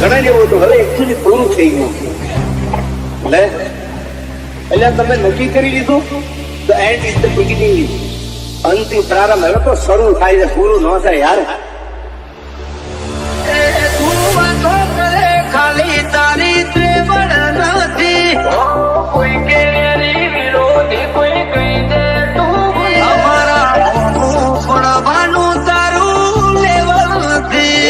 ગણાય એવું હતું, હવે એકચ્યુઅલી પૂરું થઈ ગયું. એટલે તમે નક્કી કરી લીધું, the and is the beginning. અંતિમ પ્રારંભ હવે તો શરૂ થાય છે, પૂરું ન થાય યાર. ખાલી તારી ત્રેવડ નથી, કોઈ કે વિરોધી કોઈ કહી દે તું અમારા પડવાનું તારું લેવલ નથી.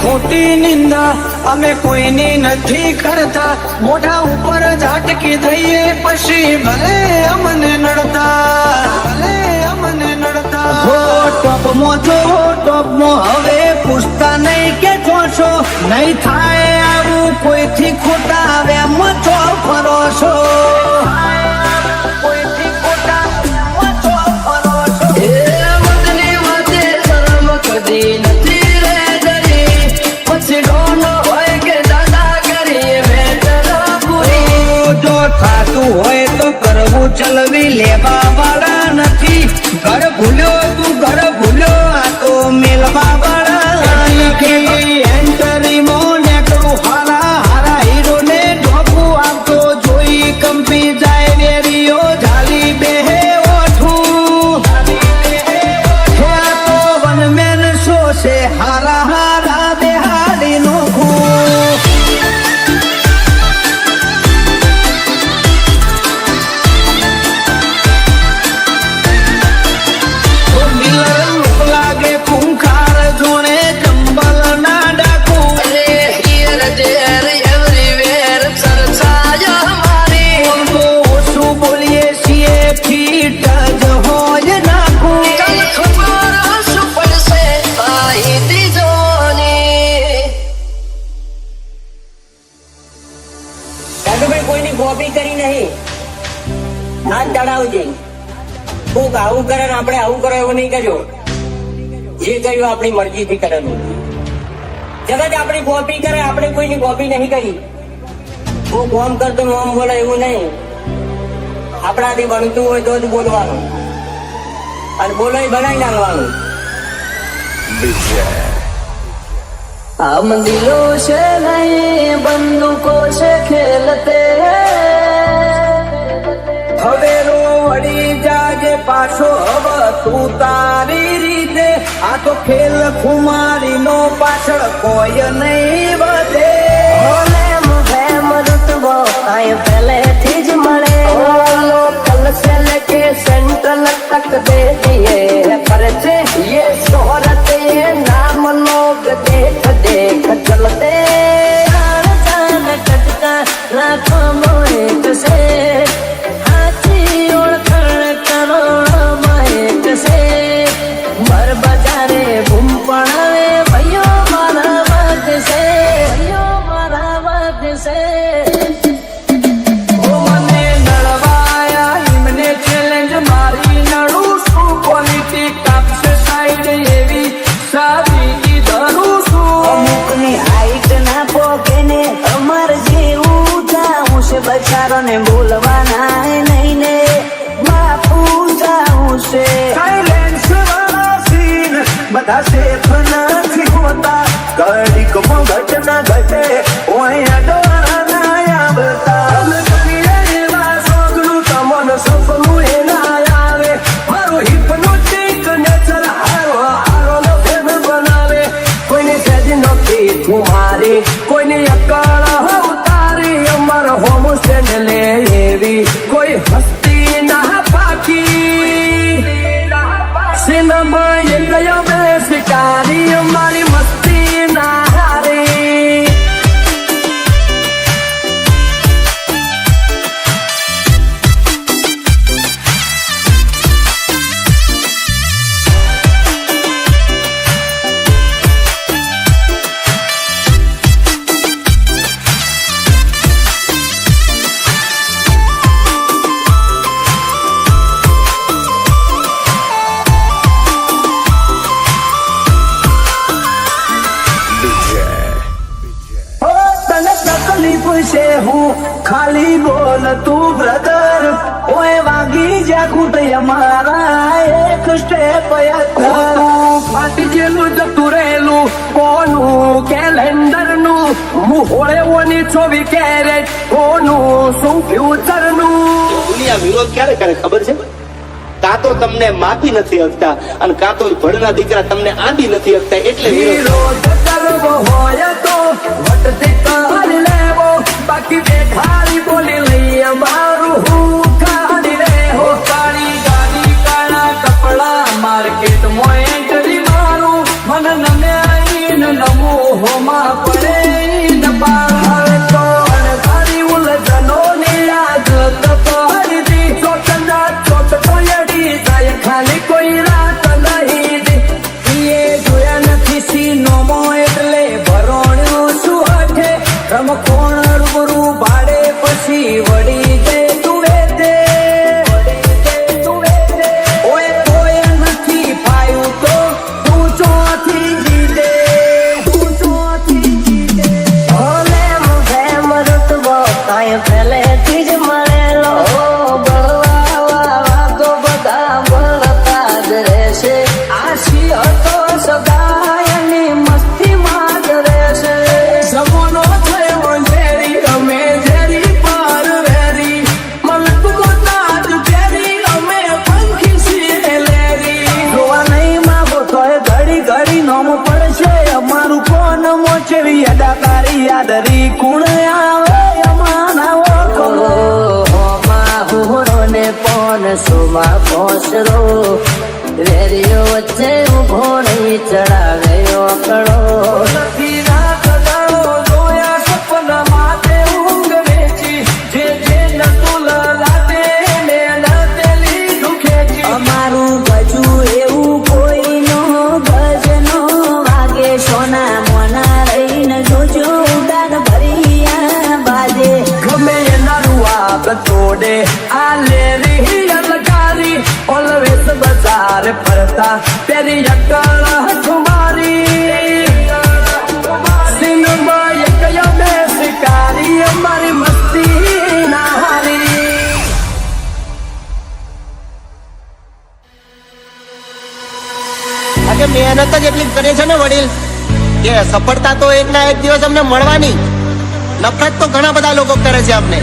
ખોટી નિંદા અમે કોઈની નથી કરતા, મોઢા ઉપર ઝાટકી દઈએ પછી ભલે અમને નડતા. ટોપમાં જો ટોપમાં હવે પૂછતા નહીં કે છો નહીં થાય આવું કોઈથી ખોટા આવે મચો ફરો છો. હોય તો કરવું ચલવી લેવા વાળા નથી. ઘર ભૂલ્યો તું ઘર ભૂલ્યો, આ તો મેલવા વાળા નથી. એન્ટરીમાં નેકરું હારા હારા હીરો ને ઢોકું આપતો જોઈ કંપી જાય વેરીઓ ઝાલી બેહે ઓઠું. હે તો વનમેન શો છે હારા હારા બેહાડી નોખું. કોઈની કોપી કરી નહીં, હાથ ચડાવજે. કોક આવું કરે ને આપણે આવું કરો એવું નહીં કરજો. જે કર્યું આપણી મરજીથી કરેલું. જગત આપણી કોપી કરે, આપણે કોઈની કોપી નહીં કરી. હું કોમ કરતો મોમ બોલે એવું નહીં. આપણાથી બનતું હોય તો જ બોલવાનું, અને બોલાય બનાવી નાખવાનું. हम दिलों से नहीं बंदूकों से खेलते હવે રો વળી જાજે પાછો, હવે તું તારી રીતે. આ તો ખેલ ખુમારી નો પાછળ કોઈ નહીં વધે. रुतबो आए पहले थी ज मळे, कल से लेके ઓ મને નળવાયા એમને ચેલેન્જ મારી નડું છું ક્વોલિટી કાપશે સાઈડ એવી સાદી કીધું છું અમુકની હાઈટ ના પોકે ને અમાર જેવું જાઉં છે બચારોને બોલવાના નહીં ને બાપુ જાઉં છે સાયલેન્સ વાળા સીન બધા સેફ નથી હોતા ઘડીક ઘટના ઘટે ઓય અડવાના ના આવતા અમે કરીએ એવા સોગનું તમને સપનું એ ના આવે મારું હિપ્નોટિક નેચર હારો હારો નો ફેમ બનાવે કોઈને સેજ નથી ઠુમારી કોઈને અકળ ઉતારી અમાર હોમ સ્ટેન્ડ લે એવી કોઈ હસ્તી ના પાકી સિનેમા એ ગયો બે શિકારી અમારી મસ્તી ના હારી ઓ તને તકલીફ છે હું ખાલી બોલ તું બ્રધર ઓય વાગી જા ખૂટ અમારા એક સ્ટેપ ફાટી ગયેલું જતું રહેલું કોનું કેલેન્ડર નું મુહોળે ઓની 24 કેરેટ કોનું શું ફ્યુચર નું દુનિયા વિરોધ ક્યારે કરે ખબર છે? કાં તો તમને માફી નથી હકતા અને કાં તો ભણના દીકરા તમને આંધી નથી હકતા એટલે વિરોધ. વિરોધ કરવો હોય તો વટથી કરી લેવો બાકી દેખાડી બોલી લઈએ મારું હું કાઢી લે હો કાળી ગાડી કાળા કપડા માર્કેટમાં એન્ટ્રી મારું મન નમ્યાઈને નમું હોમાં પડે ન પાર તો અણધારી ઉલઝનોની આદત પડી દી ચોટના ચોટ કોયડી જાય ખાલી કોઈ રાત નહીં દી એ જોયા નથી સીનોમો એટલે ભરોણ્યો શું હઠે રમકોણ રૂબરૂ ભાડે પછી વળી દે તું વેદે ઓય કોઈ નથી પાયું તો તું ચોથી જીતે ભલે ફેમ રૂતબો કાંઈ પહેલેથી જ મળેલો બળવા તો બધા બળતા જ રહેશે આશી હતો સદાયની મસ્તીમાં જ રહેશે જમાનો થયો ઝેરી અમે ઝેરી પર વેરી મલક ગોતાજ ફેરી અમે પંખી છીએ લેરી જોવા નહીં માગો તોય ઘડી ઘડી નોમ પડશે અમારું કોણ મોચેવી અદાકારી યાદરી કુણ આવે અમાના ઓળખો હુહરો ને પોન સુમા પોસરો વેરીઓ વચ્ચે ઉભો નહીં ચડાવ્યો કડો નથી રાત દાડો જોયા સપના માટે ઊંઘ વેચી જે નતું લાતે ને લાતેલી દુખેજી અમારું ગજુ એવું કોઈ નો ગજ નો વાગે સોના મોના રહીને જોજો ઉડાન ભરિયા બાજે ગમે એના રૂઆબ તોડે આ લેરી અલગારી ઓલવેસ બજાર ફરતા તેરી અકળ ઠુમારી સિનેમા એ ગયો બે શિકારી અમારી મસ્તી ના હારી આજે મહેનત જ એટલી જ કરે છે ને વડીલ કે સફળતા તો એક ના એક દિવસ અમને મળવાની. નફરત તો ઘણા બધા લોકો કરે છે અમને,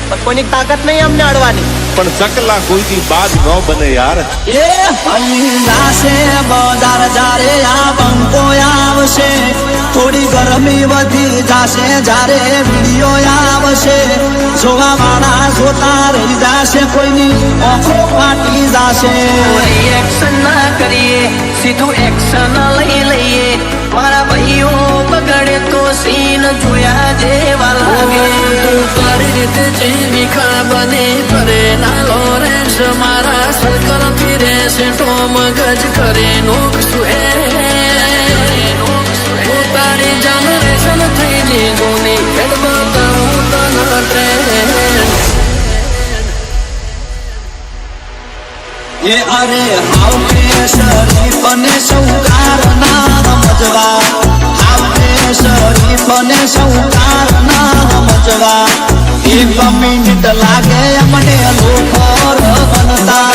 પણ કોઈની તાકાત નહીં અમને અડવાની. પણ ચકલા કોઈથી બાદ ન બને યાર. એ હંગાશે બજાર જારે આ બંકો આવશે થોડી ગરમી વધી જાશે જારે વિડીયો આવશે જોવા વાળા જોતા રહી જાશે કોઈની આંખો ફાટી જાશે રિએક્શન ના કરીએ સીધું એક્શન લઈ લઈએ મારા ભાઈઓ બગડે તો સીન જોયા જેવા લાગે તારી રીતે જેવી ખાબને ફરે ના લોરેન્સ મારા સર્કલ થી રહેશે ટોમ ગજ કરે નોક સુએ તારી જનરેશન થઈ જે જોની હેડ બતાવું એ અરે હાવ કે શરીફ અને સૌકાર ના સમજવા, હાવ કે શરીફ અને સૌકાર ના સમજવા, એક મિનિટ લાગે અમને લોખર બનતા.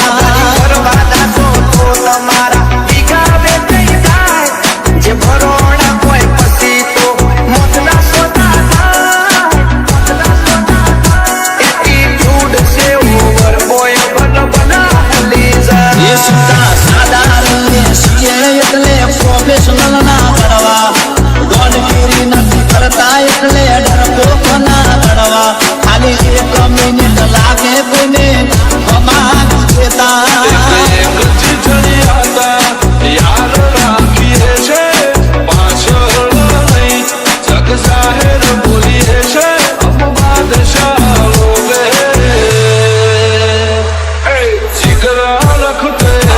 તમારા ભીગા બે થઈ જાય જે ભરોણા કોઈ પછી તો મોતના સોતા થાય. એટીટ્યુડ સે ઓવર બોય બના એ સુતા સાદા રહીએ છીએ એટલે પ્રોફેશનલ ના બનવા, ગોનગીરી નથી કરતા એટલે ડરપોક ના બનવા, ખાલી એક મિનિટ લાગે કોઈને અમાગ દેતા.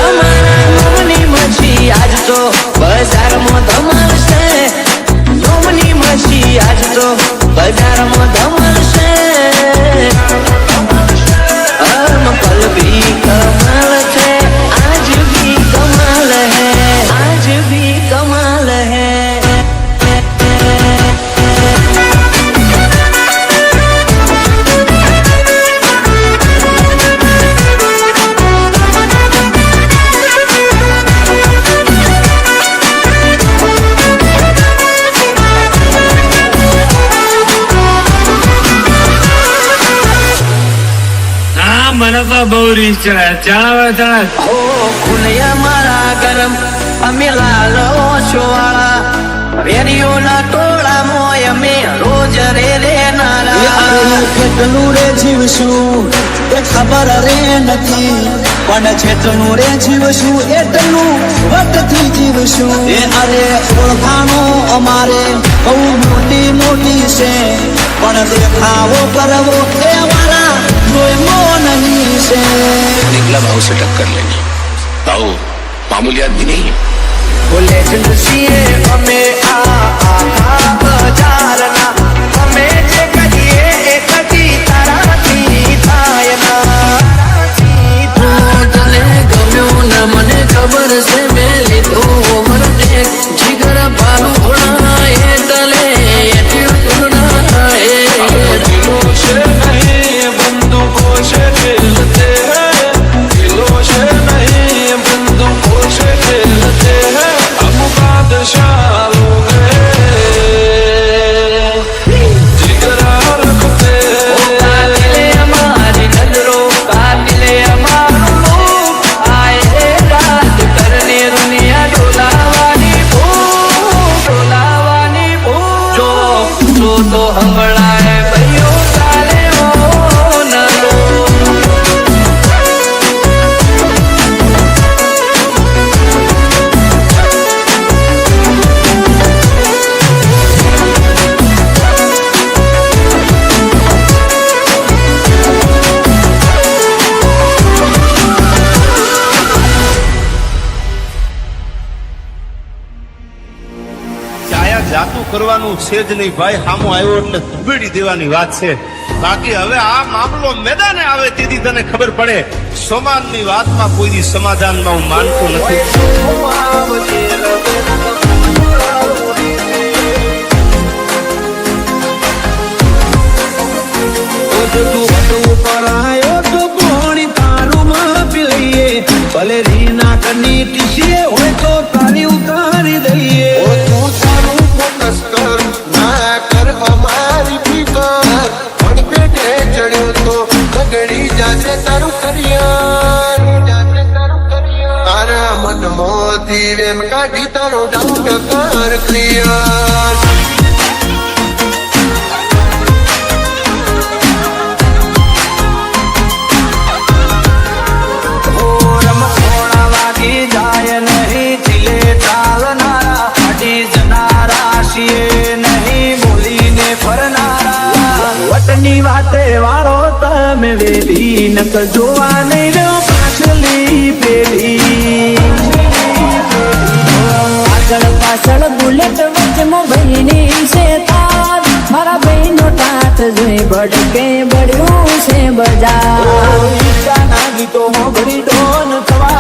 અમારા નોમની મછી આજ તો બજારમાં ધમાલ છે, નોમની મછી આજ તો બજારમાં ધમાલ છે. કલ ભી કમાલ છે, આજ ભી કમાલ હે, આજ ભી કમાલ હે. મને તો બહુ રીસ ચડે ચડાવે ચડાવે. ઓ ખુલ્યા મારા ગરમ અમે લાલ ઓછોવાળા, વેરીઓના ટોળા મોય અમે રોજ રે રે નારા. કેટલું રે જીવશું એ ખબર રે નથી, પણ જેટલું રે જીવશું એટલું વટથી જીવશું. એ અરે ઓળખાણો અમારે બહુ મોટી મોટી છે, પણ દેખાવો કરવો એ અમારા જોઈમો નહીં છે. निकला भाव से टक्कर लेनी, भाव मामूली आदमी नहीं है. બોલે છીએ અમે આખા બજારના, અમે જે કરીએ એ કદી તારાથી થાય ના. તને ગમ્યું ને મને ખબર છે, મેં લીધો ઓવરટેક જીગર પાલુણા એટલે એટીટ્યુડ ના થાય. કાતિલે અમારી નજરો, કાતિલે અમારું મુખ, આયે રાત કરને દુનિયા ડોલાવાની ભૂખ, ડોલાવાની ભૂખ. જો તો હંભળાય ભાઈઓ ચાલે હો નરો. ચાયા જાતું કરવાનું છે જ નહીં ભાઈ, સામો આવ્યો એટલે ધુબેડી દેવાની વાત છે. બાકી હવે આ મામલો મેદાને આવે તેથી તને ખબર પડે. સમાજની વાતમાં કોઈ દી સમાધાનમાં હું માનતો નથી. ભલે રીના કની ટીસીએ હોય તો તારી ઉતારી દઈએ. તું તારું ફોકસ કર, ના કર અમારી ફિકર, પણ પેટે ચડ્યો તો બગડી જાશે તારું કરિયર. તારા મનમાંથી વેમ કાઢી તારો ડાઉટ કર ક્લિયર. જાય નહીં ચીલે ચાલનારા, ફાટી જનારા છીએ નહીં બોલીને ફરનારા. વટની વાતે વાળો તમે વેલી નક જોવા નહીં રહ્યો પાછલી પેલી. આગળ પાછળ બુલેટ વચમાં ભાઈની છે તાર, મારા ભાઈનો ટાટ જોઈ ભડકે બળ્યું છે બજાર. ગીતો ઘડી ડોન થવા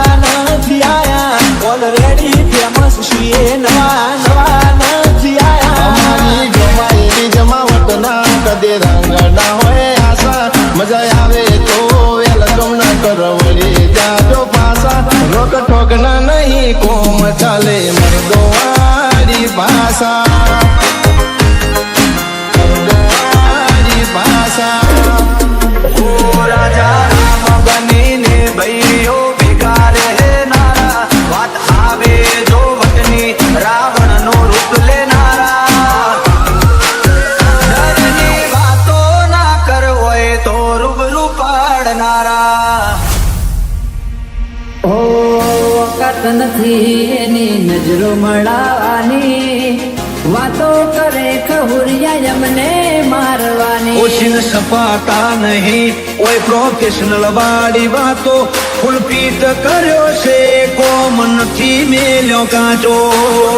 છીએ નવા નવા નથી આયા અમારી જમાયેલી જમાવટ ના કદે રંગ ના હોય આશા મજા આવે તો વેલકમ ના કરવડી જાજો પાસા રોક ટોક ના નહીં કોમ ચાલે મર્દો વાળી ભાષા મર્દો વાળી ભાષા ઓ રાજા રામ બનીને ભાઈઓ ભેગા રહેનારા વાત આવે જો વટની રાવણ નો રૂપ લેનારા ડરની વાતો ના કર હોય તો રૂબરૂ પાડનારા હો વખત નથી એની નજરો મળવાની વાતો કરે ખહુરિયા એમને મારવાની ઓછીન સપાતા નહીં ઓય પ્રોફેશનલ વાળી વાતો ફૂલપીટ કર્યો છે કોમ નથી મેલ્યો કાચો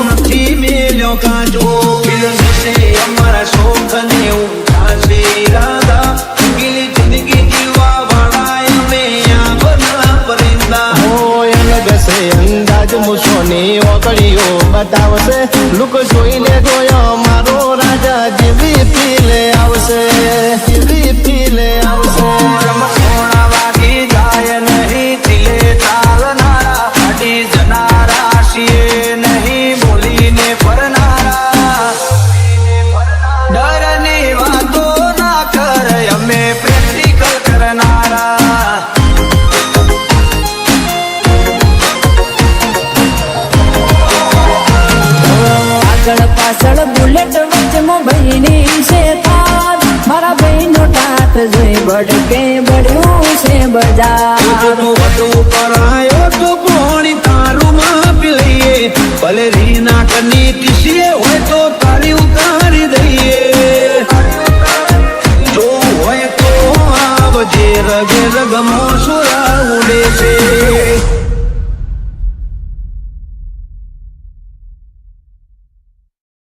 નથી મેલ્યો કાચો ફિલ્મ છે અમારા શોખ ને ઊંચા છે ઈરાદા ગીલી જિંદગી જીવવા વાળા અમે આ બના પરિંદા હોય અલગ છે અંદાજ મૂછોની ઓગળીઓ બતાવશે લુક જોઈને જોયો મારો રાજા જેવી પીલે આવશે જેવી પીલે આવશે રમખોણા વાગી જાય નહીં દિલે ચાલનારા ફાટી જનારા છીએ નહીં બોલીને ફરનારા ડરની વાતો ના કર અમે પ્રેક્ટિકલ કરનારા આગળ પાછળ બુલેટ વચમાં ભાઈની છે તાર મારા ભાઈનો ટાટ જોઈ બડકે બળ્યું છે બજાર તું વધુ કરાયો તો કોણી તારું માપી લઈએ ભલે રીના કની ટીસીએ